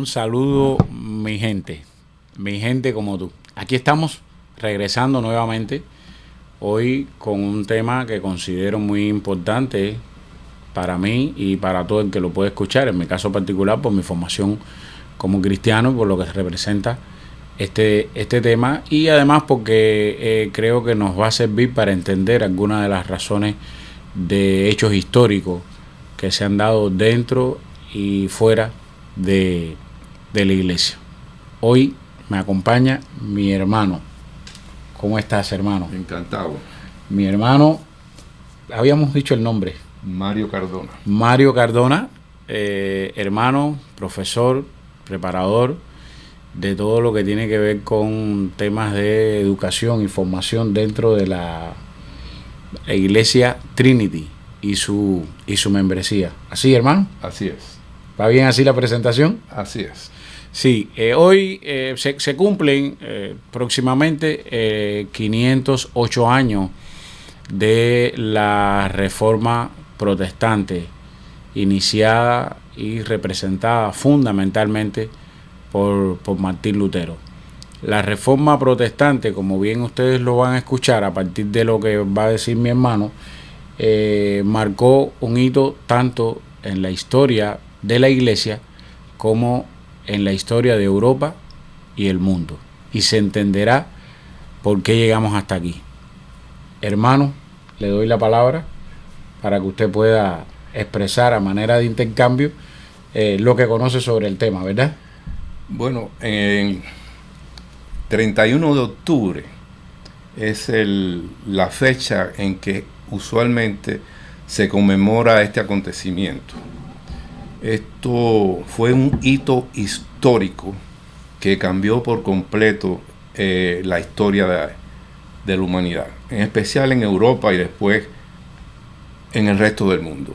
Un saludo, mi gente como tú. Aquí estamos regresando nuevamente, hoy con un tema que considero muy importante para mí y para todo el que lo puede escuchar, en mi caso particular por mi formación como cristiano, por lo que representa este tema, y además porque creo que nos va a servir para entender algunas de las razones de hechos históricos que se han dado dentro y fuera de la iglesia. Hoy me acompaña mi hermano. ¿Cómo estás, hermano? Encantado. Mi hermano, habíamos dicho el nombre. Mario Cardona. Mario Cardona, hermano, profesor, preparador de todo lo que tiene que ver con temas de educación y formación dentro de la iglesia Trinity y su membresía. ¿Así, hermano? Así es. ¿Va bien así la presentación? Así es. Sí, hoy se cumplen próximamente 508 años de la Reforma Protestante, iniciada y representada fundamentalmente por Martín Lutero. La Reforma Protestante, como bien ustedes lo van a escuchar a partir de lo que va a decir mi hermano, marcó un hito tanto en la historia de la Iglesia como en la historia de Europa y el mundo. Y se entenderá por qué llegamos hasta aquí. Hermano, le doy la palabra para que usted pueda expresar a manera de intercambio lo que conoce sobre el tema, ¿verdad? Bueno, en 31 de octubre es la fecha en que usualmente se conmemora este acontecimiento. Esto fue un hito histórico que cambió por completo la historia de la humanidad, en especial en Europa y después en el resto del mundo.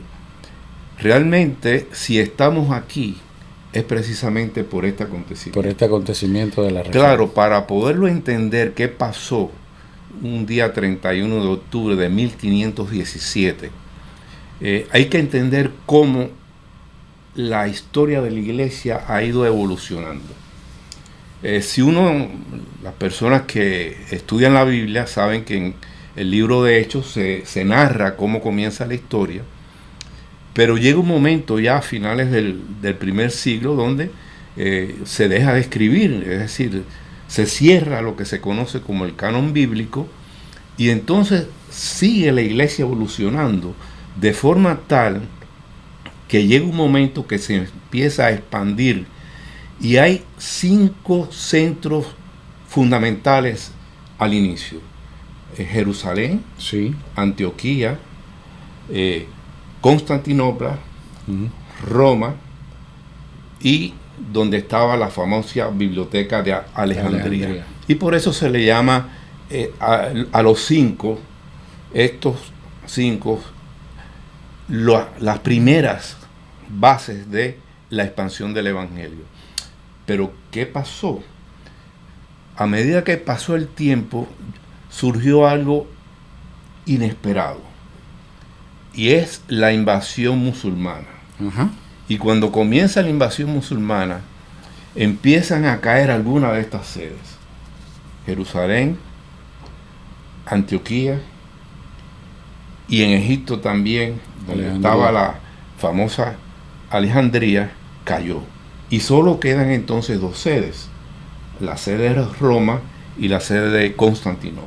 Realmente, si estamos aquí, es precisamente por este acontecimiento. Por este acontecimiento de la Reforma. Claro, para poderlo entender qué pasó un día 31 de octubre de 1517, hay que entender cómo la historia de la iglesia ha ido evolucionando. Las personas que estudian la Biblia saben que en el libro de Hechos se narra cómo comienza la historia, pero llega un momento ya a finales del primer siglo donde se deja de escribir, es decir, se cierra lo que se conoce como el canon bíblico, y entonces sigue la iglesia evolucionando de forma tal que llega un momento que se empieza a expandir y hay 5 centros fundamentales al inicio. Jerusalén, sí, Antioquía, Constantinopla, Roma y donde estaba la famosa biblioteca de Alejandría. Y por eso se le llama a los 5, estos 5, las primeras bases de la expansión del evangelio. Pero ¿qué pasó? A medida que pasó el tiempo, surgió algo inesperado, y es la invasión musulmana. Y cuando comienza la invasión musulmana, empiezan a caer algunas de estas sedes: Jerusalén, Antioquía, y en Egipto también, donde estaba la famosa Alejandría, cayó. Y solo quedan entonces 2 sedes, la sede de Roma y la sede de Constantinopla.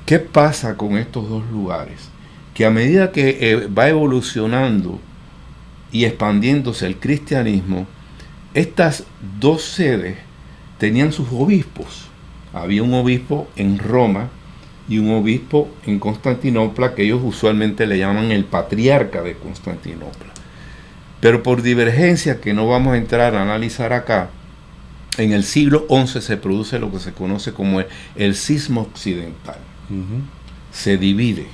¿Qué pasa con estos 2 lugares? Que a medida que va evolucionando y expandiéndose el cristianismo, estas 2 sedes tenían sus obispos. Había un obispo en Roma y un obispo en Constantinopla, que ellos usualmente le llaman el patriarca de Constantinopla. Pero por divergencia que no vamos a entrar a analizar acá, en el siglo XI se produce lo que se conoce como el cisma occidental. Se divide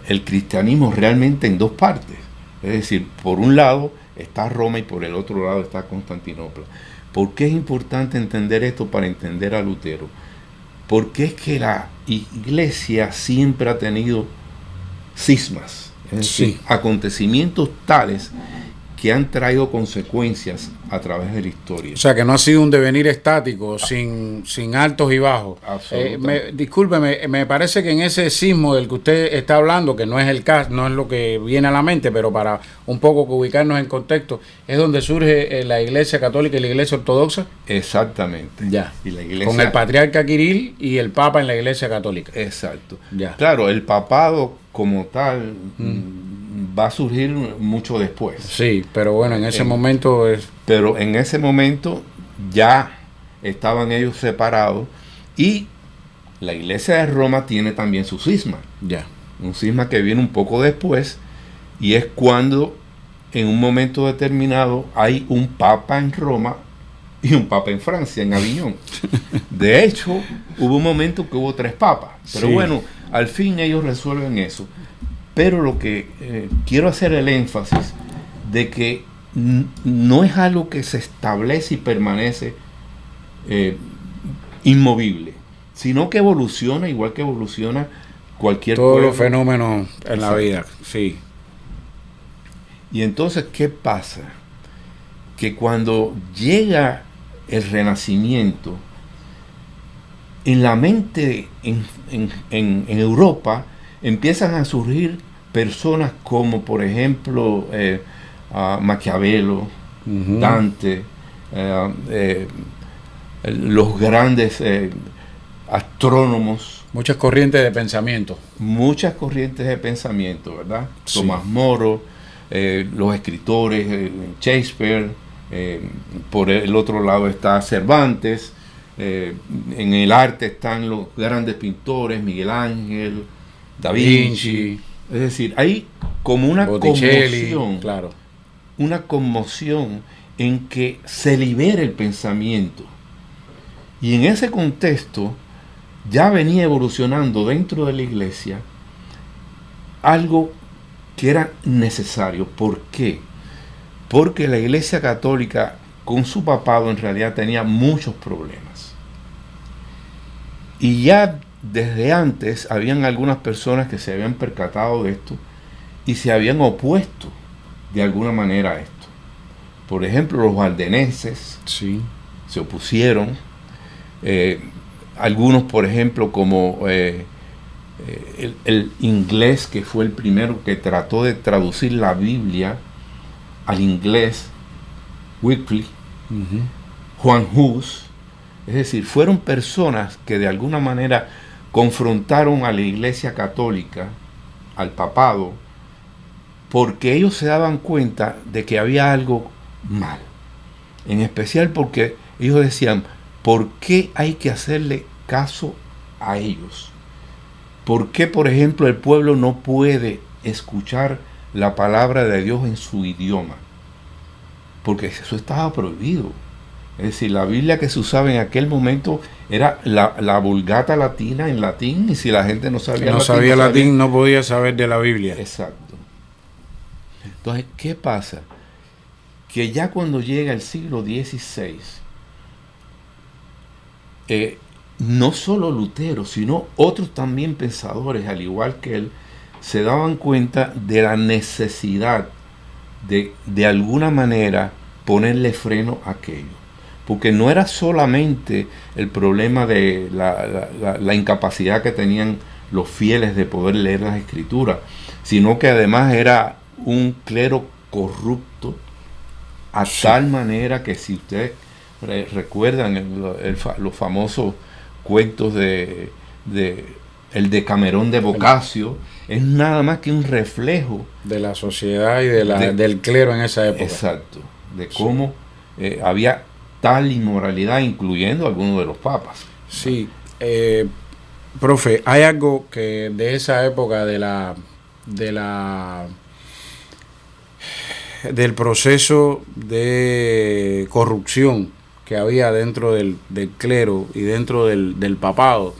el cristianismo realmente en 2 partes. Es decir, por un lado está Roma y por el otro lado está Constantinopla. ¿Por qué es importante entender esto para entender a Lutero? Porque es que la iglesia siempre ha tenido cismas, es decir, acontecimientos tales que han traído consecuencias a través de la historia. O sea, que no ha sido un devenir estático, sin altos y bajos. Discúlpeme, me parece que en ese sismo del que usted está hablando, que no es el caso, no es lo que viene a la mente, pero para un poco ubicarnos en contexto, es donde surge la Iglesia Católica y la Iglesia Ortodoxa. Exactamente. Ya. Y la iglesia, con el patriarca Kirill y el Papa en la Iglesia Católica. Exacto. Ya. Claro, el papado como tal va a surgir mucho después. Sí, pero bueno, en ese momento es... Pero en ese momento ya estaban ellos separados y la Iglesia de Roma tiene también su cisma. Ya. Un cisma que viene un poco después y es cuando en un momento determinado hay un papa en Roma y un papa en Francia, en Aviñón. De hecho, hubo un momento que hubo 3 papas. Pero sí. bueno, al fin ellos resuelven eso. Pero lo que quiero hacer el énfasis de que no es algo que se establece y permanece inmovible, sino que evoluciona igual que evoluciona cualquier todos pueblo. Los fenómenos en la vida, sí. Y entonces, ¿qué pasa? Que cuando llega el Renacimiento, en la mente en Europa empiezan a surgir personas como, por ejemplo, Maquiavelo, Dante, los grandes astrónomos. Muchas corrientes de pensamiento. Muchas corrientes de pensamiento, ¿verdad? Sí. Tomás Moro, los escritores, Shakespeare, por el otro lado está Cervantes, en el arte están los grandes pintores, Miguel Ángel, Da Vinci. Es decir, hay como una conmoción, claro. una conmoción en que se libera el pensamiento. Y en ese contexto ya venía evolucionando dentro de la iglesia algo que era necesario. ¿Por qué? Porque la Iglesia Católica con su papado en realidad tenía muchos problemas. Y ya desde antes habían algunas personas que se habían percatado de esto y se habían opuesto de alguna manera a esto. Por ejemplo, los valdenenses sí. se opusieron. Algunos, por ejemplo, como el inglés, que fue el primero que trató de traducir la Biblia al inglés, Wycliffe, Juan Hus, es decir, fueron personas que de alguna manera confrontaron a la Iglesia Católica, al papado, porque ellos se daban cuenta de que había algo mal, en especial porque ellos decían, ¿por qué hay que hacerle caso a ellos? ¿Por qué, por ejemplo, el pueblo no puede escuchar la palabra de Dios en su idioma? Porque eso estaba prohibido. Es decir, la Biblia que se usaba en aquel momento era la Vulgata latina en latín, y si la gente no sabía latín, no podía saber de la Biblia. Exacto. Entonces, ¿qué pasa? Que ya cuando llega el siglo XVI, no solo Lutero, sino otros también pensadores, al igual que él, se daban cuenta de la necesidad de alguna manera ponerle freno a aquello. Porque no era solamente el problema de la incapacidad que tenían los fieles de poder leer las escrituras, sino que además era un clero corrupto a tal manera que, si ustedes recuerdan los famosos cuentos de el Decamerón de Boccaccio, es nada más que un reflejo de la sociedad y del clero en esa época. Exacto, de cómo había tal inmoralidad, incluyendo algunos de los papas. Sí, profe, hay algo que de esa época del proceso de corrupción que había dentro del clero y dentro del papado,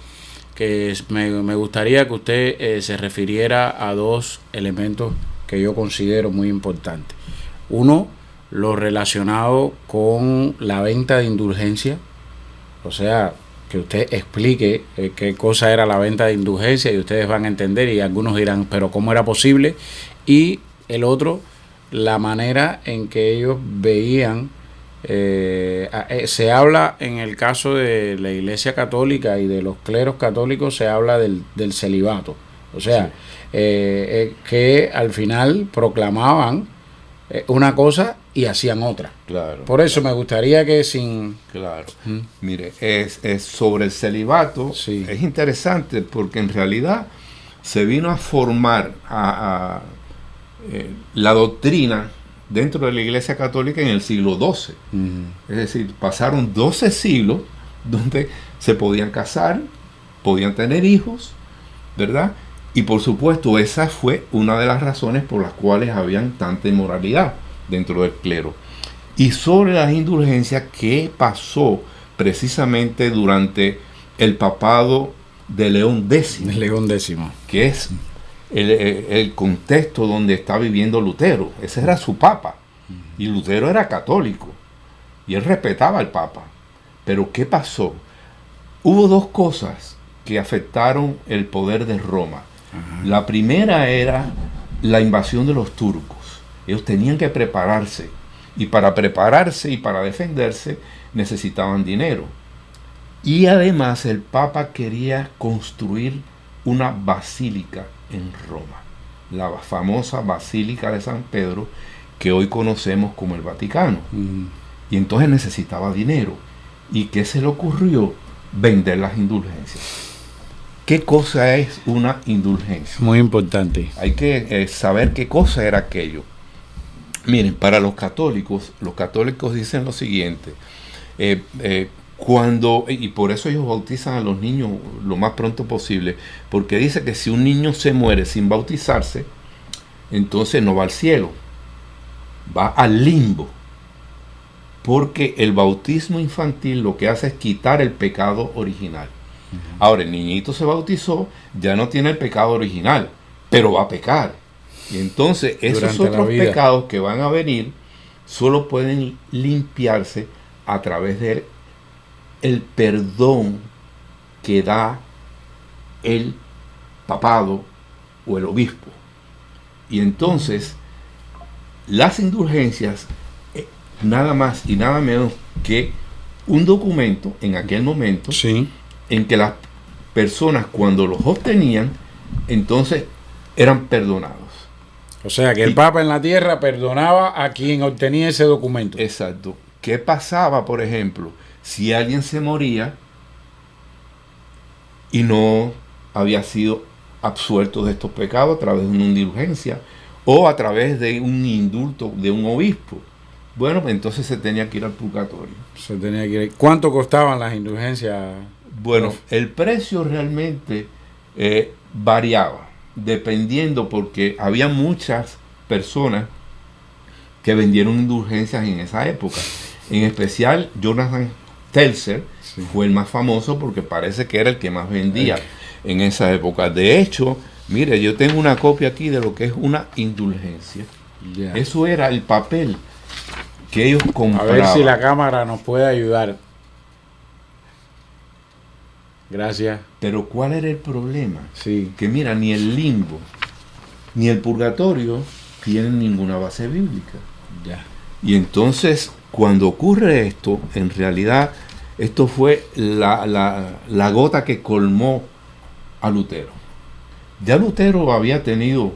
que me gustaría que usted se refiriera a 2 elementos que yo considero muy importantes. Uno, lo relacionado con la venta de indulgencia, o sea, que usted explique qué cosa era la venta de indulgencia, y ustedes van a entender, y algunos dirán, pero ¿cómo era posible? Y el otro, la manera en que ellos veían. Se habla en el caso de la Iglesia Católica y de los cleros católicos, se habla del celibato. O sea, que al final proclamaban una cosa y hacían otra. Claro. Por eso me gustaría que sin... Claro. Mire, es sobre el celibato, Sí. es interesante porque en realidad se vino a formar la doctrina dentro de la Iglesia Católica en el siglo XII. Es decir, pasaron 12 siglos donde se podían casar, podían tener hijos, ¿verdad? Y por supuesto, esa fue una de las razones por las cuales habían tanta inmoralidad dentro del clero. Y sobre las indulgencias, ¿qué pasó precisamente durante el papado de León X? León X. Que es el contexto donde está viviendo Lutero. Ese era su papa. Y Lutero era católico. Y él respetaba al papa. Pero ¿qué pasó? Hubo dos cosas que afectaron el poder de Roma. La primera era la invasión de los turcos. Ellos tenían que prepararse. Y para prepararse y para defenderse necesitaban dinero. Y además el papa quería construir una basílica en Roma, la famosa Basílica de San Pedro, que hoy conocemos como el Vaticano. Y entonces necesitaba dinero. ¿Y qué se le ocurrió? Vender las indulgencias. ¿Qué cosa es una indulgencia? Muy importante. Hay que saber qué cosa era aquello. Miren, para los católicos dicen lo siguiente, y por eso ellos bautizan a los niños lo más pronto posible, porque dice que si un niño se muere sin bautizarse, entonces no va al cielo, va al limbo, porque el bautismo infantil lo que hace es quitar el pecado original. Ahora, el niñito se bautizó, ya no tiene el pecado original, pero va a pecar. Y entonces esos otros pecados que van a venir solo pueden limpiarse a través de el perdón que da el papado o el obispo. Y entonces las indulgencias, nada más y nada menos que un documento en aquel momento, sí, en que las personas cuando los obtenían, entonces eran perdonados. O sea que el Papa en la tierra perdonaba a quien obtenía ese documento. Exacto. ¿Qué pasaba, por ejemplo, si alguien se moría y no había sido absuelto de estos pecados a través de una indulgencia o a través de un indulto de un obispo? Bueno, pues entonces se tenía que ir al purgatorio. Se tenía que ir. ¿Cuánto costaban las indulgencias? Bueno, el precio realmente variaba, dependiendo, porque había muchas personas que vendieron indulgencias en esa época. En especial, Jonathan Teltzer fue el más famoso porque parece que era el que más vendía en esa época. De hecho, mire, yo tengo una copia aquí de lo que es una indulgencia. Yeah. Eso era el papel que ellos compraban. A ver si la cámara nos puede ayudar. Gracias. Pero ¿cuál era el problema? Sí. Que mira, ni el limbo ni el purgatorio tienen ninguna base bíblica. Ya. Y entonces, cuando ocurre esto, en realidad, esto fue la gota que colmó a Lutero. Ya Lutero había tenido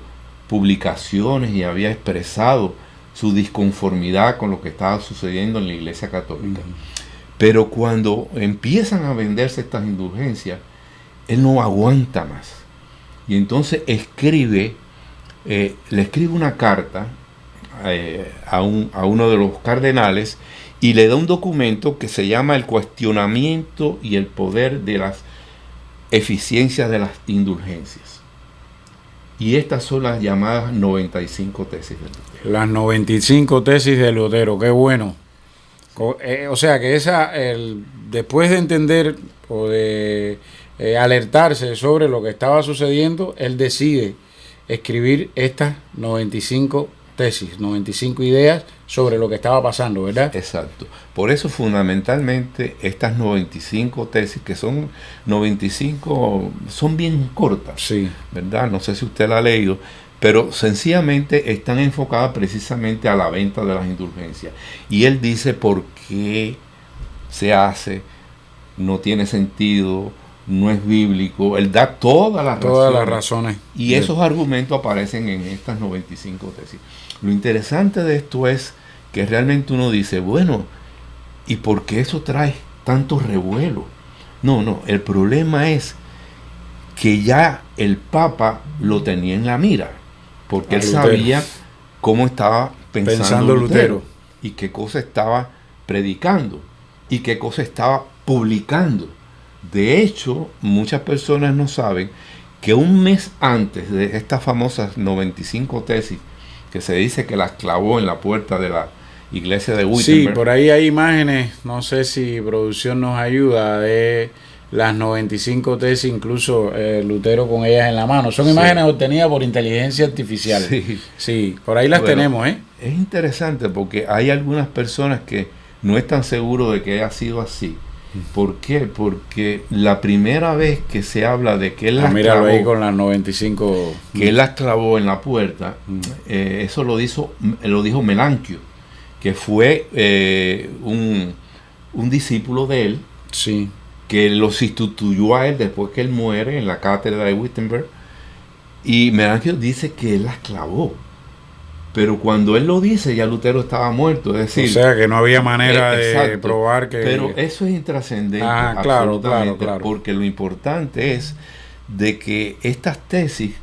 publicaciones y había expresado su disconformidad con lo que estaba sucediendo en la Iglesia Católica. Pero cuando empiezan a venderse estas indulgencias, él no aguanta más. Y entonces le escribe una carta a uno de los cardenales y le da un documento que se llama El cuestionamiento y el poder de las eficiencias de las indulgencias. Y estas son las llamadas 95 tesis de Lutero. Las 95 tesis de Lutero, qué bueno. O sea que después de entender o de alertarse sobre lo que estaba sucediendo, él decide escribir estas 95 tesis, 95 ideas sobre lo que estaba pasando, ¿verdad? Exacto. Por eso fundamentalmente estas 95 tesis, que son 95, son bien cortas, sí, ¿verdad? No sé si usted la ha leído, pero sencillamente están enfocadas precisamente a la venta de las indulgencias. Y él dice por qué se hace, no tiene sentido, no es bíblico. Él da todas las razones. Y esos argumentos aparecen en estas 95 tesis. Lo interesante de esto es que realmente uno dice, bueno, ¿y por qué eso trae tanto revuelo? No, el problema es que ya el Papa lo tenía en la mira, porque él sabía cómo estaba pensando Lutero y qué cosa estaba predicando y qué cosa estaba publicando. De hecho, muchas personas no saben que un mes antes de estas famosas 95 tesis, que se dice que las clavó en la puerta de la iglesia de Wittenberg. Sí, por ahí hay imágenes, no sé si producción nos ayuda, de las 95 tesis, incluso Lutero con ellas en la mano. Son imágenes obtenidas por inteligencia artificial. Sí, por ahí las tenemos. Es interesante porque hay algunas personas que no están seguros de que haya sido así. ¿Por qué? Porque la primera vez que se habla de que él las clavó, ahí con las 95, que él las clavó en la puerta, eso lo dijo Melanchthon, que fue un discípulo de él, sí, que lo sustituyó a él después que él muere en la cátedra de Wittenberg. Y Melanchthon dice que él las clavó, pero cuando él lo dice ya Lutero estaba muerto, es decir, o sea que no había manera de probar que... Pero eso es intrascendente, claro, porque lo importante es de que estas tesis,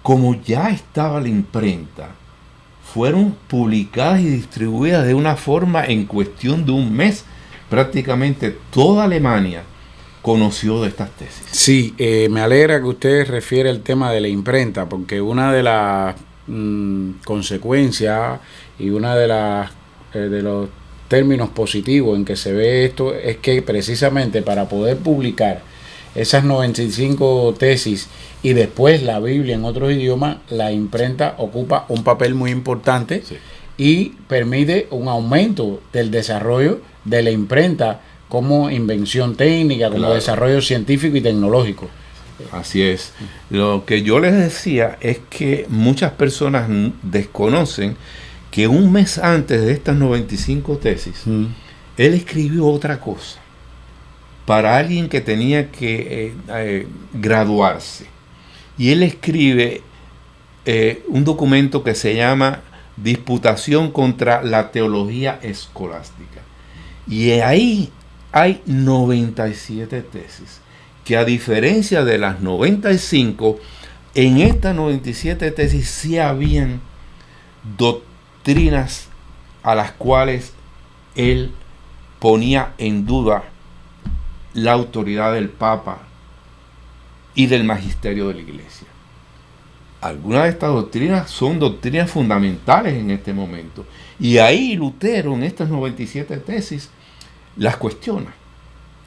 como ya estaba la imprenta, fueron publicadas y distribuidas de una forma en cuestión de un mes. Prácticamente toda Alemania conoció de estas tesis. Sí, me alegra que usted refiere al tema de la imprenta, porque una de las consecuencias y una de los términos positivos en que se ve esto es que precisamente para poder publicar esas 95 tesis y después la Biblia en otros idiomas, la imprenta ocupa un papel muy importante, sí, y permite un aumento del desarrollo de la imprenta como invención técnica, como desarrollo científico y tecnológico. Así es. Lo que yo les decía es que muchas personas desconocen que un mes antes de estas 95 tesis, él escribió otra cosa para alguien que tenía que graduarse. Y él escribe un documento que se llama Disputación contra la teología escolástica. Y ahí hay 97 tesis, que a diferencia de las 95, en estas 97 tesis sí habían doctrinas a las cuales él ponía en duda la autoridad del Papa y del magisterio de la Iglesia. Algunas de estas doctrinas son doctrinas fundamentales en este momento. Y ahí Lutero, en estas 97 tesis, las cuestiona.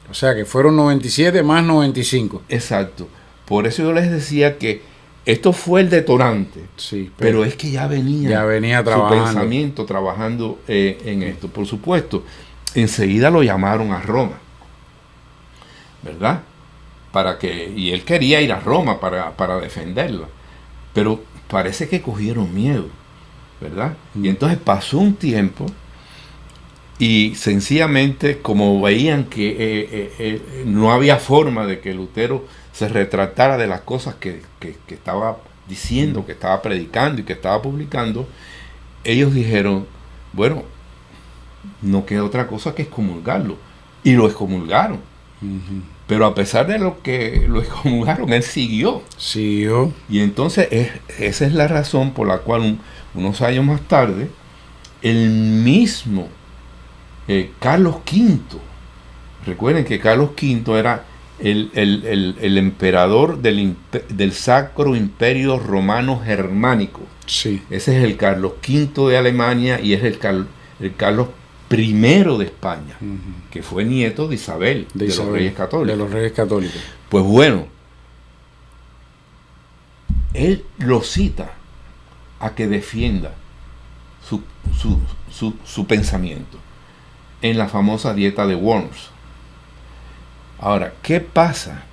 O sea que fueron 97 más 95. Exacto. Por eso yo les decía que esto fue el detonante. Sí, pero es que ya venía trabajando. Su pensamiento trabajando en esto. Por supuesto, enseguida lo llamaron a Roma, ¿verdad? Y él quería ir a Roma para defenderla. Pero parece que cogieron miedo, ¿verdad? Y entonces pasó un tiempo y sencillamente, como veían que no había forma de que Lutero se retratara de las cosas que estaba diciendo, que estaba predicando y que estaba publicando, ellos dijeron, bueno, no queda otra cosa que excomulgarlo. Y lo excomulgaron. Pero a pesar de lo que lo excomulgaron, él siguió. Y entonces esa es la razón por la cual unos años más tarde, el mismo Carlos V, recuerden que Carlos V era el emperador del Sacro Imperio Romano Germánico. Sí. Ese es el Carlos V de Alemania y es el Carlos I de España, que fue nieto de Isabel, de los Reyes Católicos. De los Reyes Católicos. Pues bueno, él lo cita a que defienda su pensamiento en la famosa dieta de Worms. Ahora, ¿qué pasa?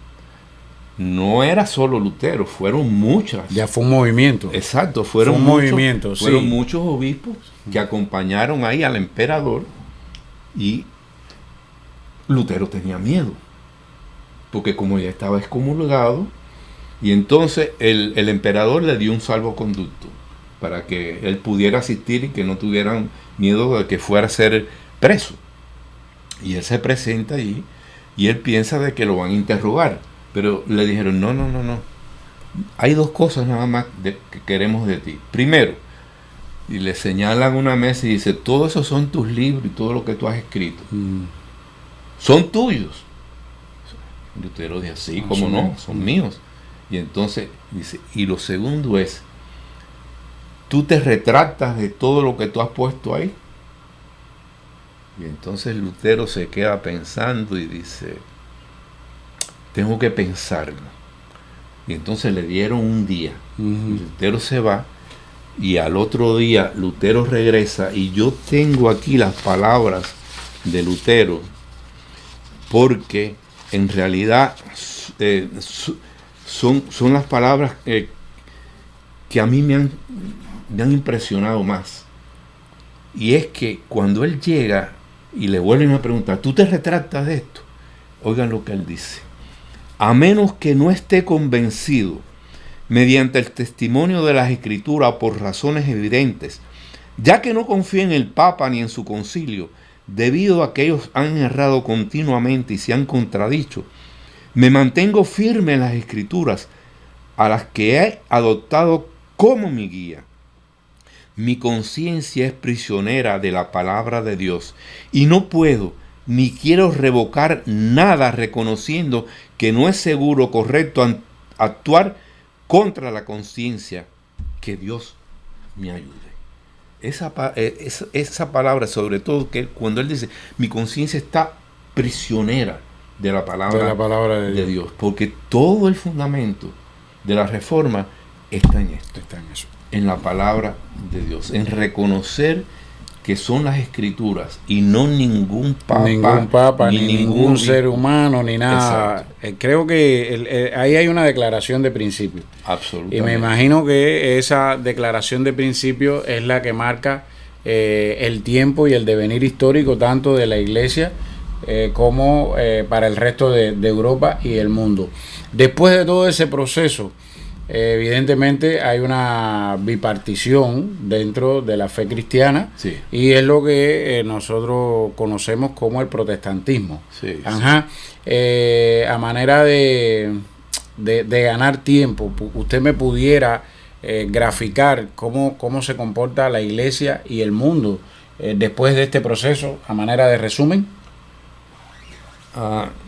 no era solo Lutero, fueron muchas. Ya fue un movimiento. Exacto, fue un movimiento. Fueron muchos obispos que acompañaron ahí al emperador, y Lutero tenía miedo, porque como ya estaba excomulgado, y entonces el emperador le dio un salvoconducto para que él pudiera asistir y que no tuvieran miedo de que fuera a ser preso. Y él se presenta allí y él piensa de que lo van a interrogar, pero le dijeron, no. Hay dos cosas nada más que queremos de ti. Primero, y le señalan una mesa y dice, todo eso son tus libros y todo lo que tú has escrito. Son tuyos. Lutero dice, sí, ¿cómo no? Son míos. Y entonces dice, y lo segundo es, tú te retractas de todo lo que tú has puesto ahí. Y entonces Lutero se queda pensando y dice, tengo que pensarlo. Y entonces le dieron un día. Lutero se va y al otro día Lutero regresa, y yo tengo aquí las palabras de Lutero, porque en realidad son las palabras que a mí me han impresionado más. Y es que cuando él llega y le vuelven a preguntar, ¿tú te retractas de esto? Oigan lo que él dice. A menos que no esté convencido mediante el testimonio de las Escrituras por razones evidentes, ya que no confío en el Papa ni en su concilio, debido a que ellos han errado continuamente y se han contradicho, me mantengo firme en las Escrituras, a las que he adoptado como mi guía. Mi conciencia es prisionera de la palabra de Dios, y no puedo ni quiero revocar nada, reconociendo que no es seguro o correcto actuar contra la conciencia. Que Dios me ayude. Esa palabra, sobre todo, que cuando él dice, mi conciencia está prisionera de la palabra de Dios, porque todo el fundamento de la reforma está en esto, en la palabra de Dios, en reconocer que son las Escrituras y no ningún papa ni ningún ser humano, ni nada. Creo que ahí hay una declaración de principio. Absolutamente. Y me imagino que esa declaración de principio es la que marca el tiempo y el devenir histórico tanto de la Iglesia como para el resto de Europa y el mundo. Después de todo ese proceso, evidentemente hay una bipartición dentro de la fe cristiana, sí, y es lo que nosotros conocemos como el protestantismo. Sí, Ajá. Sí. A manera de ganar tiempo, usted me pudiera graficar cómo se comporta la Iglesia y el mundo después de este proceso, a manera de resumen.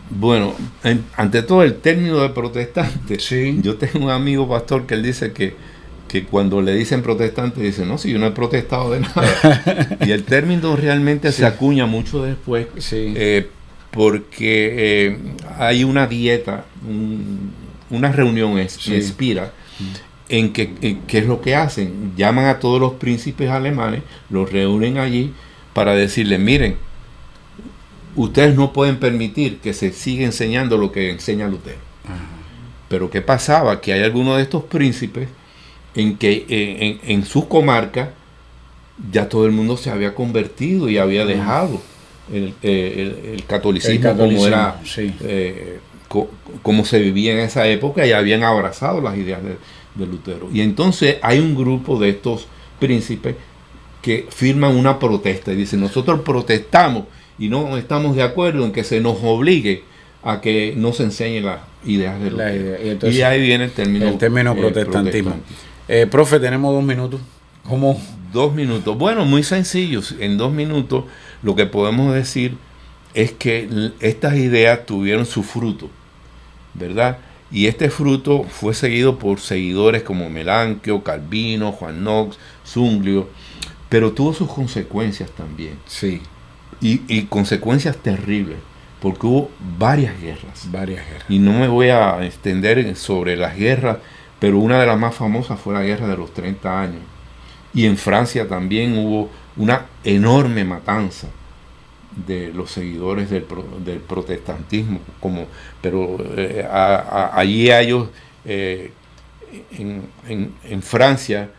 Bueno, ante todo el término de protestante, sí. Yo tengo un amigo pastor que él dice que cuando le dicen protestante, dice, no, si yo no he protestado de nada. Y el término realmente sí se acuña mucho después, sí, porque hay una dieta, una reunión sí, Spira, en que es lo que hacen, llaman a todos los príncipes alemanes, los reúnen allí para decirles, miren, ustedes no pueden permitir que se siga enseñando lo que enseña Lutero. Ajá. Pero ¿qué pasaba? Que hay algunos de estos príncipes en que en sus comarcas ya todo el mundo se había convertido y había dejado el catolicismo como era, sí, como se vivía en esa época, y habían abrazado las ideas de Lutero. Y entonces hay un grupo de estos príncipes que firman una protesta y dicen, nosotros protestamos y no estamos de acuerdo en que se nos obligue a que no se enseñen las ideas de Lutero. Y ahí viene el término protestantismo. Profe, tenemos 2 minutos. ¿Cómo? 2 minutos. Bueno, muy sencillo. En 2 minutos lo que podemos decir es que estas ideas tuvieron su fruto, ¿verdad? Y este fruto fue seguido por seguidores como Melanchthon, Calvino, Juan Knox, Zwinglio, pero tuvo sus consecuencias también. Sí. Y consecuencias terribles, porque hubo varias guerras. Y no me voy a extender sobre las guerras, pero una de las más famosas fue la guerra de los 30 años. Y en Francia también hubo una enorme matanza de los seguidores del protestantismo, pero allí a ellos en Francia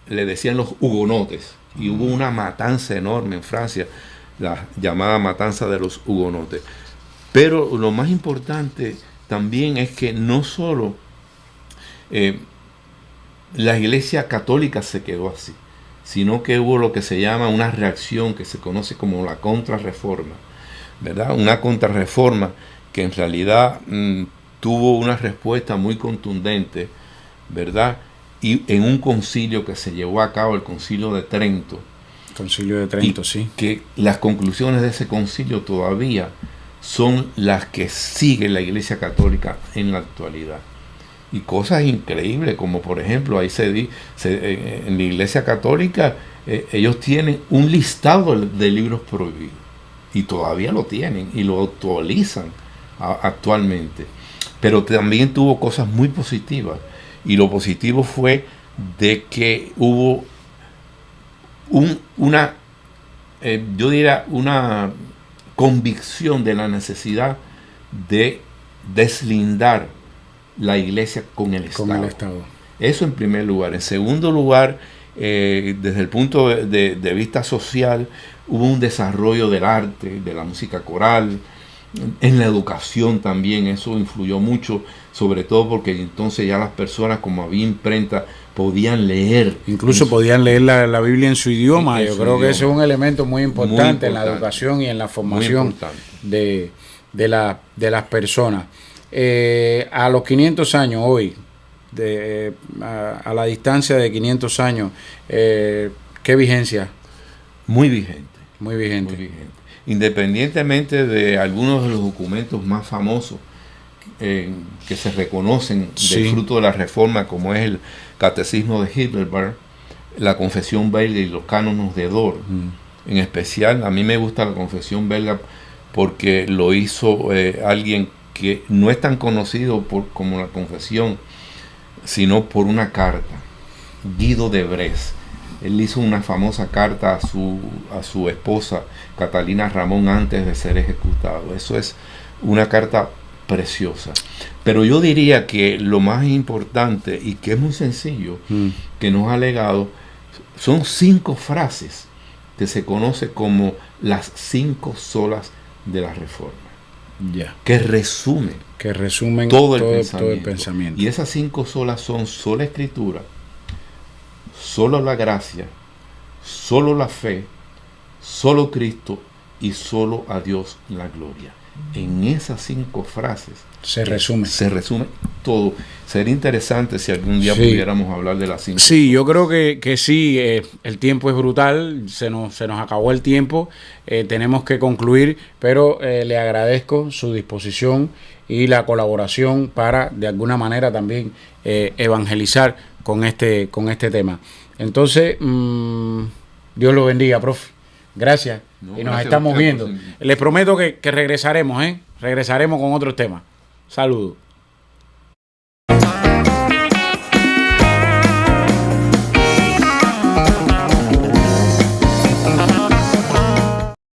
le decían los hugonotes, y hubo una matanza enorme en Francia, la llamada matanza de los hugonotes. Pero lo más importante también es que no solo la Iglesia Católica se quedó así, sino que hubo lo que se llama una reacción que se conoce como la Contrarreforma, ¿verdad? Una Contrarreforma que en realidad tuvo una respuesta muy contundente, ¿verdad? Y en un concilio que se llevó a cabo, el Concilio de Trento. Concilio de Trento, sí. Que las conclusiones de ese concilio todavía son las que sigue la Iglesia Católica en la actualidad. Y cosas increíbles, como por ejemplo, ahí en la Iglesia Católica, ellos tienen un listado de libros prohibidos. Y todavía lo tienen y lo actualizan actualmente. Pero también tuvo cosas muy positivas. Y lo positivo fue de que hubo una convicción de la necesidad de deslindar la Iglesia con el Estado. Eso en primer lugar. En segundo lugar, desde el punto de vista social, hubo un desarrollo del arte, de la música coral, en la educación también. Eso influyó mucho, sobre todo porque entonces ya las personas, como había imprenta, podían leer. Incluso podían leer la Biblia en su idioma. Yo creo que ese es un elemento muy importante en la educación y en la formación de las personas. A los 500 años hoy, a la distancia de 500 años, ¿qué vigencia? Muy vigente. Muy vigente. Muy vigente. Independientemente de algunos de los documentos más famosos que se reconocen del fruto de la Reforma, como es el Catecismo de Heidelberg, la Confesión Belga y los Cánones de Dort. En especial, a mí me gusta la Confesión Belga porque lo hizo alguien que no es tan conocido como la Confesión, sino por una carta, Guido de Brest. Él hizo una famosa carta a su esposa, Catalina Ramón, antes de ser ejecutado. Eso es una carta preciosa. Pero yo diría que lo más importante, y que es muy sencillo, que nos ha legado, son 5 frases que se conoce como las 5 solas de la Reforma. Que resumen todo el pensamiento. Y esas 5 solas son: sola Escritura, solo la gracia, solo la fe, solo Cristo y solo a Dios la gloria. En esas 5 frases se resume todo. Sería interesante si algún día pudiéramos hablar de las 5. Sí, yo creo que sí. El tiempo es brutal, se nos acabó el tiempo, tenemos que concluir, pero le agradezco su disposición y la colaboración para de alguna manera también evangelizar con este tema. Entonces, Dios lo bendiga, profe. Gracias. Y nos estamos viendo. Les prometo que regresaremos, regresaremos con otros temas. Saludos.